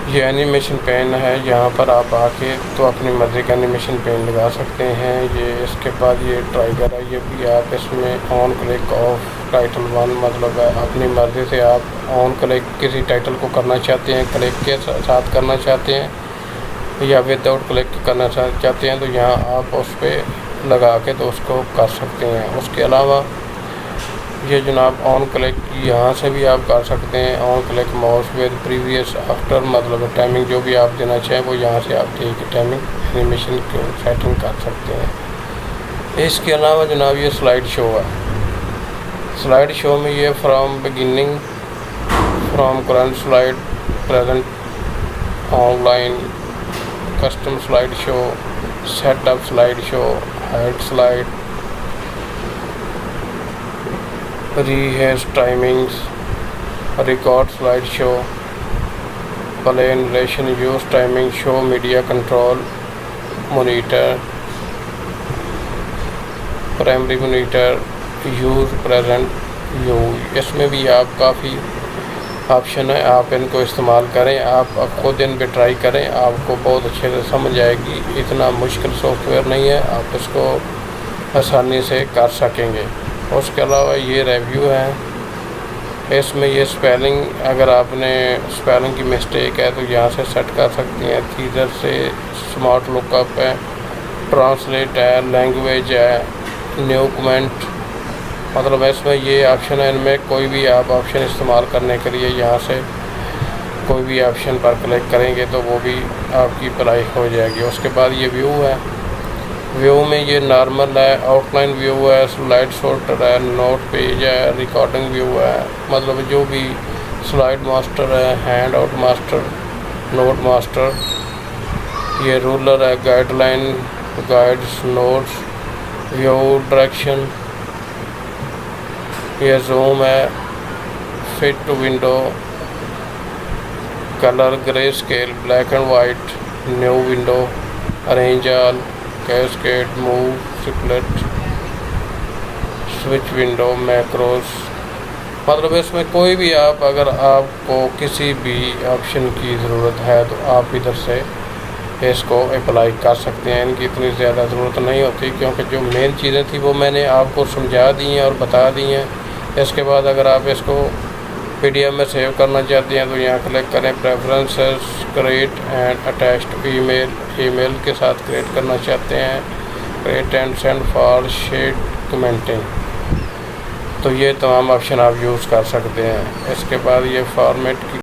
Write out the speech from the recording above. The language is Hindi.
ये एनिमेशन पेन है, यहाँ पर आप आके तो अपनी मर्ज़ी का एनिमेशन पेन लगा सकते हैं। ये इसके बाद ये ट्राइगर है, ये भी आप इसमें ऑन क्लिक ऑफ टाइटल 1 मतलब है अपनी मर्ज़ी से आप ऑन क्लिक किसी टाइटल को करना चाहते हैं, क्लिक के साथ करना चाहते हैं या विदाउट क्लिक करना चाहते हैं तो यहाँ आप उस पर लगा के तो उसको कर सकते हैं। उसके अलावा ये जनाब ऑन क्लिक यहाँ से भी आप कर सकते हैं। On click mouse with previous after मतलब टाइमिंग जो भी आप देना चाहें वो यहाँ से आप दे के टाइमिंग एनिमेशन की सेटिंग कर सकते हैं। इसके अलावा जनाब ये स्लाइड शो है। स्लाइड शो में ये from beginning, from current slide, present, online, custom slide show, setup slide show, hide slide, rehash timings, record slideshow, play narration, use timing, show media control, monitor, primary monitor, use present view। इसमें भी आप काफ़ी ऑप्शन है, आप इनको इस्तेमाल करें, आप खुद इन पर ट्राई करें, आपको बहुत अच्छे से समझ आएगी। इतना मुश्किल सॉफ्टवेयर नहीं है, आप इसको आसानी से कर सकेंगे। उसके अलावा ये रिव्यू है, इसमें ये स्पेलिंग अगर आपने स्पेलिंग की मिस्टेक है तो यहाँ से सेट कर सकती हैं। इधर से स्मार्ट लुकअप है, ट्रांसलेट है, लैंग्वेज है, न्यू कमेंट मतलब इसमें ये ऑप्शन है। इनमें कोई भी आप ऑप्शन इस्तेमाल करने के लिए यहाँ से कोई भी ऑप्शन पर क्लिक करेंगे तो वो भी आपकी अप्लाई हो जाएगी। उसके बाद ये व्यू है, व्यू में ये नॉर्मल है, आउटलाइन व्यू है, स्लाइड सॉर्टर है, नोट पेज है, रिकॉर्डिंग व्यू है मतलब जो भी स्लाइड मास्टर है, handout master, note master, ये रूलर है, guideline, guides, notes, view, direction, ये जूम है, fit to window, colour, grey scale, black and white, new window, arrange all, cascade, move, split, switch window, macros मतलब इसमें कोई भी आप अगर आपको किसी भी ऑप्शन की ज़रूरत है तो आप इधर से इसको अप्लाई कर सकते हैं। इनकी इतनी ज़्यादा ज़रूरत नहीं होती क्योंकि जो मेन चीज़ें थी वो मैंने आपको समझा दी हैं और बता दी हैं। इसके बाद अगर आप इसको PDF में सेव करना चाहते हैं तो यहाँ क्लिक करें, preferences, create and attached email के साथ क्रिएट करना चाहते हैं, create and send for share commenting तो ये तमाम ऑप्शन आप यूज़ कर सकते हैं। इसके बाद ये फॉर्मेट की